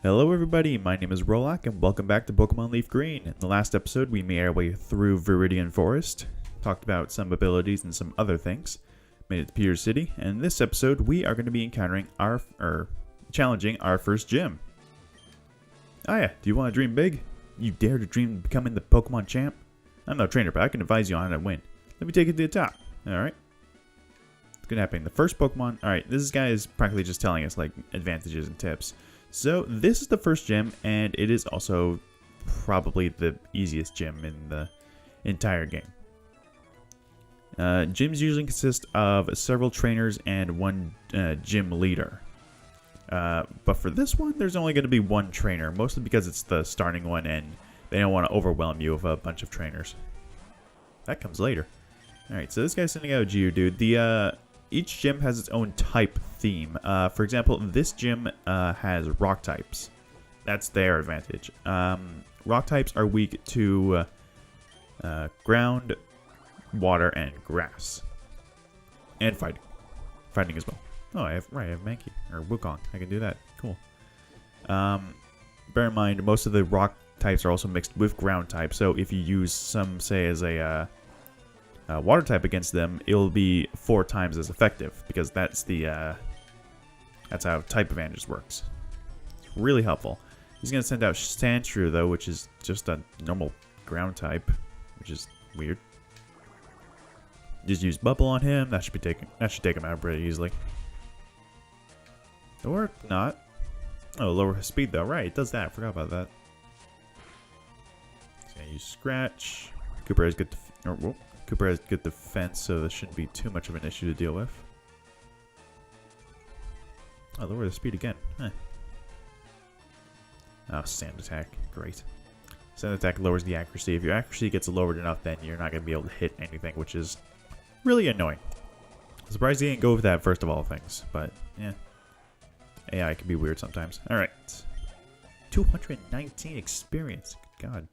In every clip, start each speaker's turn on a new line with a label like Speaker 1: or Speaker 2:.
Speaker 1: Hello everybody, my name is Rolak and welcome back to Pokemon Leaf Green. In the last episode we made our way through Viridian Forest, talked about some abilities and some other things, made it to Pewter City, and in this episode we are going to be encountering challenging our first gym. Oh yeah, do you want to dream big? You dare to dream of becoming the Pokemon champ? I'm no trainer, but I can advise you on how to win. Let me take it to the top. Alright. It's gonna happen. The first Pokemon. Alright, this guy is practically just telling us like advantages and tips. So this is the first gym, and it is also probably the easiest gym in the entire game. Gyms usually consist of several trainers and one gym leader. But for this one, there's only going to be one trainer, mostly because it's the starting one and they don't want to overwhelm you with a bunch of trainers. That comes later. Alright, so this guy's sending out a Geodude. Each gym has its own type theme. For example, this gym has rock types. That's their advantage. Rock types are weak to ground, water, and grass. And fighting. Fighting as well. Oh, I have Mankey. Or Wukong. I can do that. Cool. Bear in mind, most of the rock types are also mixed with ground types. So if you use some, say, as a water type against them, it'll be 4 times as effective because that's how type advantage works. It's really helpful. He's gonna send out Sandshrew though, which is just a normal ground type, which is weird. Just use Bubble on him. That should take him out pretty easily. Or not. Oh, lower his speed though. Right, it does that. I forgot about that. He's gonna use Scratch. Cooper has good defense, so this shouldn't be too much of an issue to deal with. Oh, lower the speed again. Huh. Oh, Sand Attack. Great. Sand Attack lowers the accuracy. If your accuracy gets lowered enough, then you're not going to be able to hit anything, which is really annoying. I'm surprised he didn't go with that first of all things, but yeah. AI can be weird sometimes. Alright. 219 experience. Good God.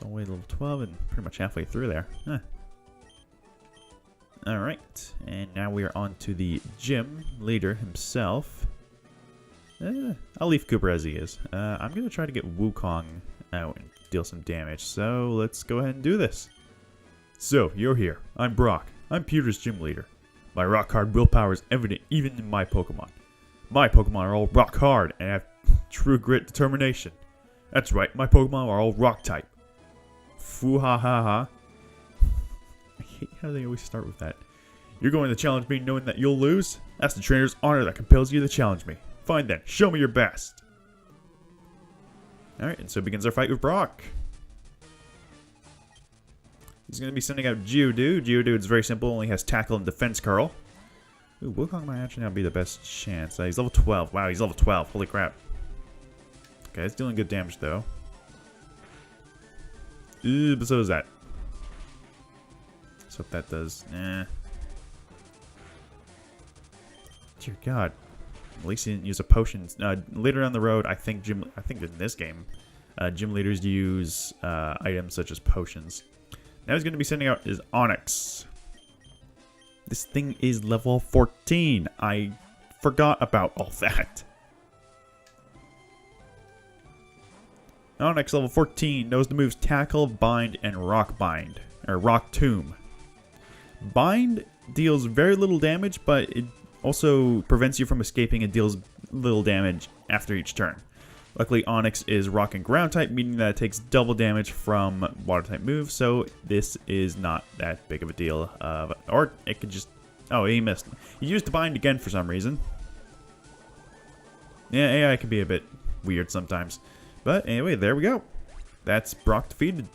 Speaker 1: Only level 12 and pretty much halfway through there. Huh. Alright, and now we are on to the gym leader himself. I'll leave Cooper as he is. I'm going to try to get Wukong out and deal some damage, so let's go ahead and do this. So, you're here. I'm Brock. I'm Pewter's gym leader. My rock hard willpower is evident even in my Pokemon. My Pokemon are all rock hard and have true grit determination. That's right, my Pokemon are all rock type. Foo-ha-ha-ha. I hate how they always start with that. You're going to challenge me knowing that you'll lose? That's the trainer's honor that compels you to challenge me. Fine then, show me your best. Alright, and so begins our fight with Brock. He's going to be sending out Geodude. Geodude's very simple, only has Tackle and Defense Curl. Ooh, Wukong might actually not be the best chance. He's level 12. Wow, he's level 12. Holy crap. Okay, it's dealing good damage though. Ooh, but so is that. So if that does, Dear God, at least he didn't use a potion. Later on the road, I think in this game, gym leaders use items such as potions. Now he's going to be sending out his Onix. This thing is level 14. I forgot about all that. Onix level 14 knows the moves Tackle, Bind, and Rock Bind, or Rock Tomb. Bind deals very little damage, but it also prevents you from escaping and deals little damage after each turn. Luckily, Onix is Rock and Ground type, meaning that it takes double damage from Water type moves, so this is not that big of a deal. Or it could just... Oh, he missed. He used the Bind again for some reason. Yeah, AI can be a bit weird sometimes. But anyway, there we go. That's Brock defeated.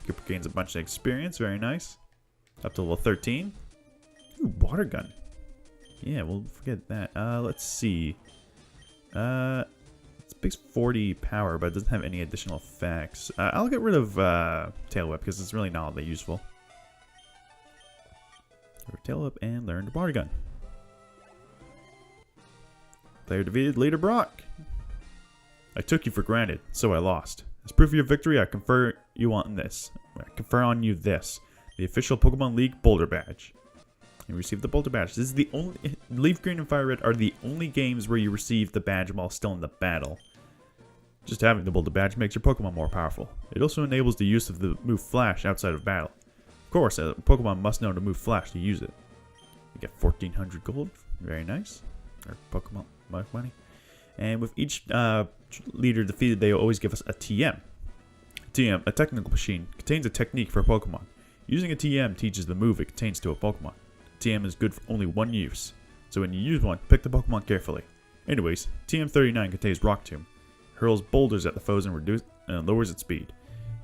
Speaker 1: Cooper gains a bunch of experience. Very nice. Up to level 13. Ooh, water gun. Yeah, we'll forget that. Let's see. It's big 40 power, but it doesn't have any additional effects. I'll get rid of Tail Whip because it's really not all that useful. Tail Whip and learn water gun. Player defeated, leader Brock. I took you for granted, so I lost. As proof of your victory, I confer on you this. The official Pokemon League Boulder Badge. You receive the Bolter Badge. This is the only... Leaf Green and Fire Red are the only games where you receive the badge while still in the battle. Just having the Bolter Badge makes your Pokemon more powerful. It also enables the use of the move Flash outside of battle. Of course, a Pokemon must know to move Flash to use it. You get 1,400 gold. Very nice. Or Pokemon money. And with each leader defeated, they always give us a TM. TM, a technical machine, contains a technique for a Pokemon. Using a TM teaches the move it contains to a Pokemon. TM is good for only one use, so when you use one, pick the Pokemon carefully. Anyways, TM39 contains Rock Tomb. Hurls boulders at the foes and lowers its speed.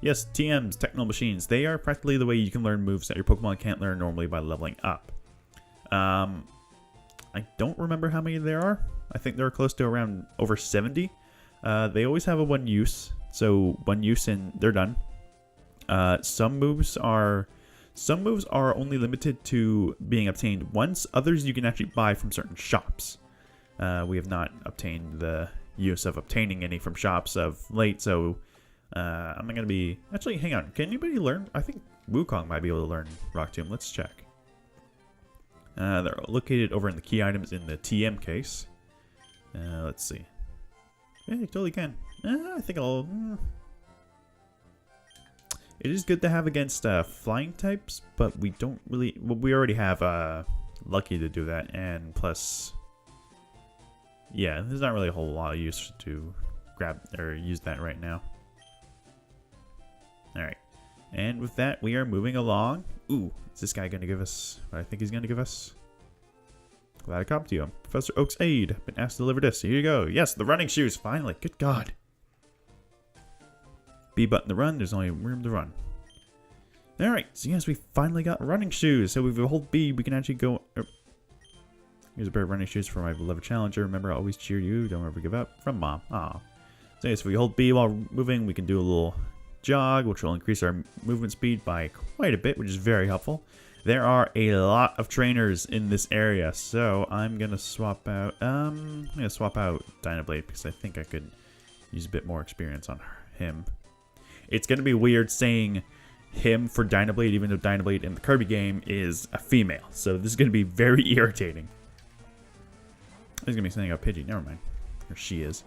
Speaker 1: Yes, TMs, technical machines, they are practically the way you can learn moves that your Pokemon can't learn normally by leveling up. I don't remember how many there are. I think there are close to around over 70. They always have a one use, so one use and they're done. Some moves are only limited to being obtained once. Others you can actually buy from certain shops. We have not obtained the use of obtaining any from shops of late, so I'm not going to be... Actually, hang on. Can anybody learn? I think Wukong might be able to learn Rock Tomb. Let's check. They're located over in the key items in the TM case. Let's see. Yeah, you totally can. I think I'll... It is good to have against flying types, but we don't really... Well, we already have Lucky to do that, and plus... Yeah, there's not really a whole lot of use to grab or use that right now. Alright. And with that, we are moving along. Ooh, is this guy going to give us what I think he's going to give us? Glad I caught to you. Professor Oak's aide. Been asked to deliver this. Here you go. Yes, the running shoes. Finally. Good God. B button to run. There's only room to run. Alright, so yes, we finally got running shoes. So if we hold B, we can actually go... Here's a pair of running shoes for my beloved challenger. Remember, I always cheer you. Don't ever give up. From Mom. Aw. So yes, if we hold B while moving, we can do a little jog, which will increase our movement speed by quite a bit, which is very helpful. There are a lot of trainers in this area, so I'm gonna swap out Dynablade because I think I could use a bit more experience on him. It's gonna be weird saying him for Dynablade, even though Dynablade in the Kirby game is a female, so this is gonna be very irritating. He's gonna be sending out Pidgey, never mind. Or she is.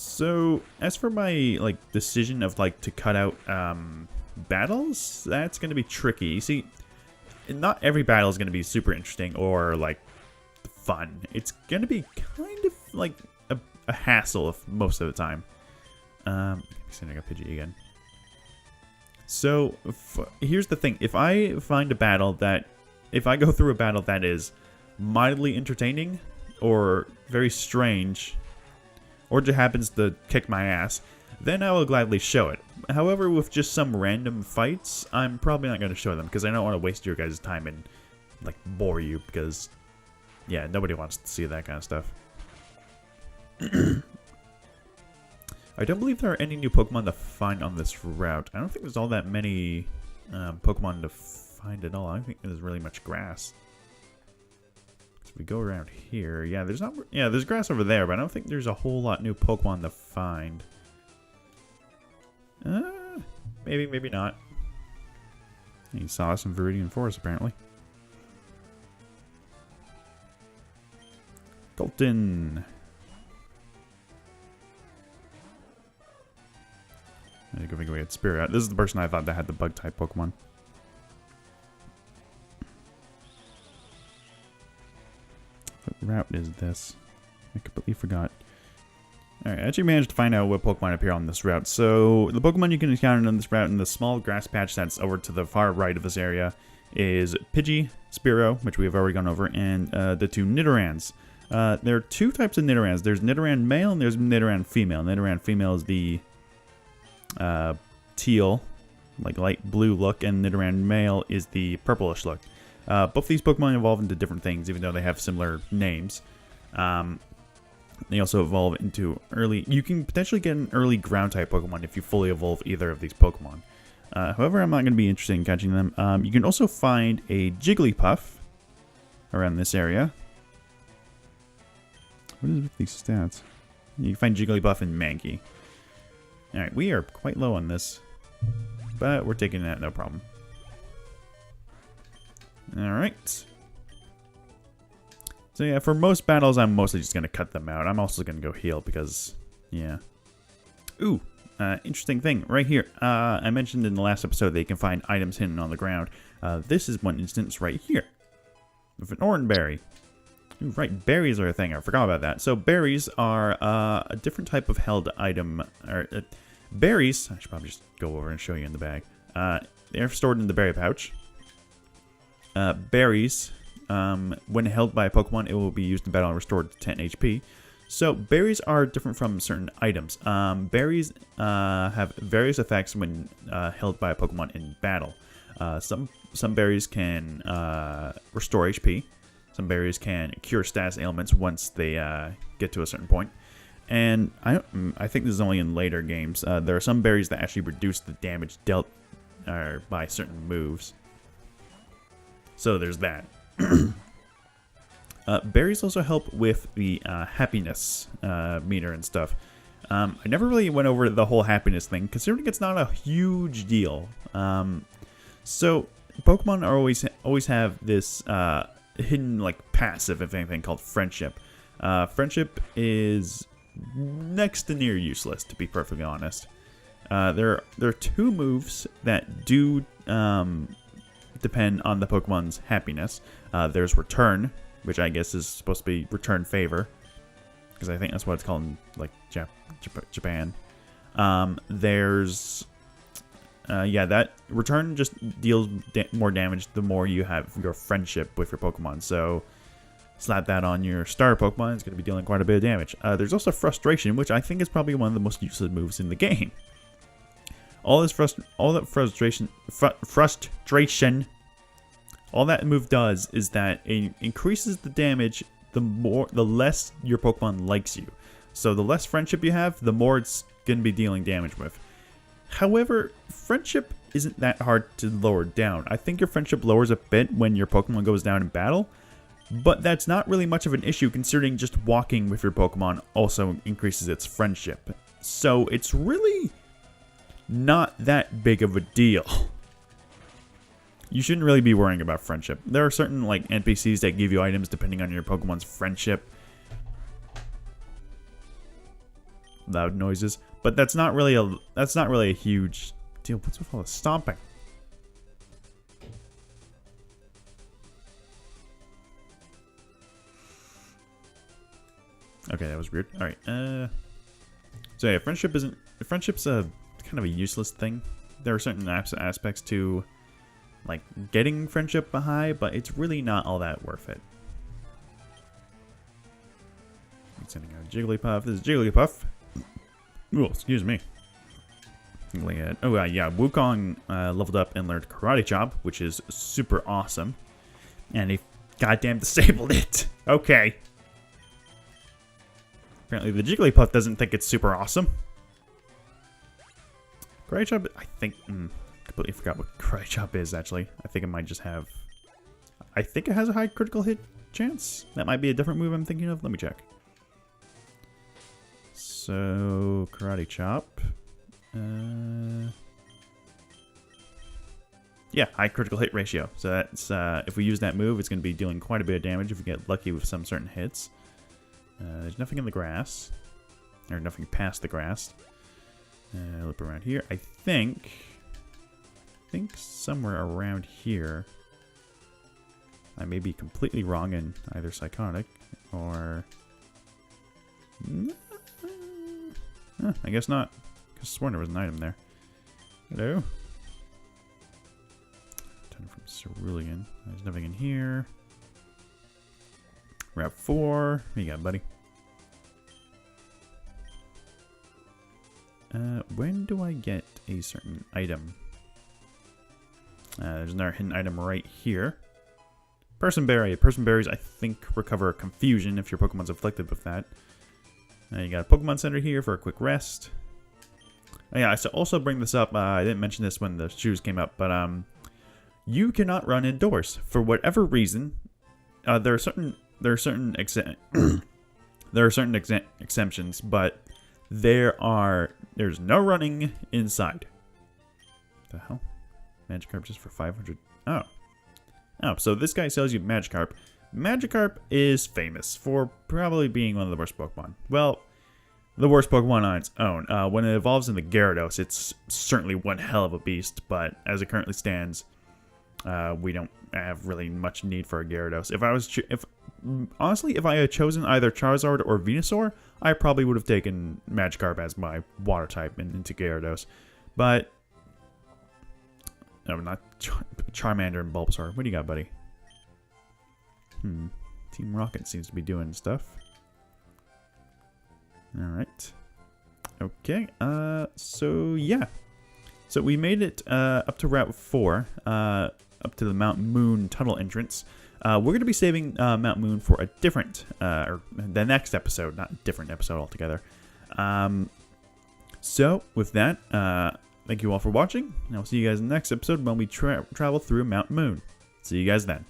Speaker 1: So, as for my, decision of, to cut out, battles, that's going to be tricky. You see, not every battle is going to be super interesting or, fun. It's going to be kind of, a hassle most of the time. Sending up Pidgey again. So, here's the thing. If I find a battle that... If I go through a battle that is mildly entertaining or very strange... or just happens to kick my ass, then I will gladly show it. However, with just some random fights, I'm probably not going to show them, because I don't want to waste your guys' time and, bore you, because, yeah, nobody wants to see that kind of stuff. I don't believe there are any new Pokemon to find on this route. I don't think there's all that many Pokemon to find at all. I don't think there's really much grass. If we go around here, yeah, there's grass over there, but I don't think there's a whole lot new Pokemon to find. Maybe, maybe not. He saw us in Viridian Forest, apparently. Colton. I think we had Spirit. This is the person I thought that had the Bug-type Pokemon. What route is this? I completely forgot. Alright, I actually managed to find out what Pokemon appear on this route. So, the Pokemon you can encounter on this route in the small grass patch that's over to the far right of this area is Pidgey, Spearow, which we have already gone over, and the two Nidorans. There are two types of Nidorans. There's Nidoran male and there's Nidoran female. Nidoran female is the teal, light blue look, and Nidoran male is the purplish look. Both these Pokemon evolve into different things, even though they have similar names. They also evolve into early... You can potentially get an early ground-type Pokemon if you fully evolve either of these Pokemon. However, I'm not going to be interested in catching them. You can also find a Jigglypuff around this area. What is with these stats? You can find Jigglypuff and Mankey. Alright, we are quite low on this. but we're taking that no problem. Alright. So yeah, for most battles, I'm mostly just going to cut them out. I'm also going to go heal because, yeah. Ooh, interesting thing right here. I mentioned in the last episode that you can find items hidden on the ground. This is one instance right here with an oranberry. Ooh, right, berries are a thing. I forgot about that. So berries are a different type of held item. Berries, I should probably just go over and show you in the bag. They're stored in the berry pouch. Berries, when held by a Pokemon, it will be used in battle and restored to 10 HP. So berries are different from certain items. Berries have various effects when held by a Pokemon in battle. Some berries can restore HP. Some berries can cure status ailments once they get to a certain point. And I think this is only in later games. There are some berries that actually reduce the damage dealt by certain moves. So there's that. Berries also help with the happiness meter and stuff. I never really went over the whole happiness thing, considering it's not a huge deal. So Pokemon are always have this hidden like passive, if anything, called friendship. Friendship is next to near useless, to be perfectly honest. There are two moves that do depend on the Pokemon's happiness. There's Return, which I guess is supposed to be Return Favor, because I think that's what it's called in like Japan. There's yeah, that Return just deals more damage the more you have your friendship with your Pokemon. So slap that on your star Pokemon, it's going to be dealing quite a bit of damage. There's also Frustration, which I think is probably one of the most useless moves in the game. All that frustration, all that move does is that it increases the damage the less your Pokemon likes you. So the less friendship you have, the more it's going to be dealing damage with. However, friendship isn't that hard to lower down. I think your friendship lowers a bit when your Pokemon goes down in battle, but that's not really much of an issue considering just walking with your Pokemon also increases its friendship. So it's really not that big of a deal. You shouldn't really be worrying about friendship. There are certain like NPCs that give you items depending on your Pokemon's friendship. Loud noises, but that's not really a huge deal. What's with all the stomping? Okay, that was weird. All right. So yeah, friendship's a kind of a useless thing. There are certain aspects to like getting friendship high, but it's really not all that worth it. I'm sending out Jigglypuff. This is Jigglypuff. Oh, excuse me. Oh, yeah, Wukong leveled up and learned Karate Chop, which is super awesome. And he goddamn disabled it. Okay. Apparently the Jigglypuff doesn't think it's super awesome. Karate Chop, I think... completely forgot what Karate Chop is, actually. I think it might just have... I think it has a high critical hit chance. That might be a different move I'm thinking of. Let me check. So, Karate Chop. Yeah, high critical hit ratio. So that's if we use that move, it's going to be dealing quite a bit of damage if we get lucky with some certain hits. There's nothing in the grass. Or nothing past the grass. Look around here. I think somewhere around here. I may be completely wrong in either Psychotic or... I guess not. I sworn there was an item there. Hello? Turn from Cerulean. There's nothing in here. Route 4. What you got, buddy? When do I get a certain item? There's another hidden item right here. Person Berry. Person Berries, I think, recover Confusion if your Pokemon's afflicted with that. You got a Pokemon Center here for a quick rest. Oh, yeah, I should also bring this up. I didn't mention this when the shoes came up, but you cannot run indoors for whatever reason. There are certain exemptions, but there's no running inside. The hell? Magikarp just for 500. Oh. Oh, so this guy sells you Magikarp. Magikarp is famous for probably being one of the worst Pokemon. Well, the worst Pokemon on its own. When it evolves into Gyarados, it's certainly one hell of a beast, but as it currently stands, we don't have really much need for a Gyarados. Honestly, if I had chosen either Charizard or Venusaur, I probably would have taken Magikarp as my water type into Gyarados. But no, not Charmander and Bulbasaur. What do you got, buddy? Team Rocket seems to be doing stuff. Alright. Okay, so yeah. So we made it up to Route 4, up to the Mount Moon tunnel entrance. We're going to be saving Mount Moon for a different, or the next episode, not different episode altogether. So, with that, thank you all for watching, and I'll see you guys in the next episode when we travel through Mount Moon. See you guys then.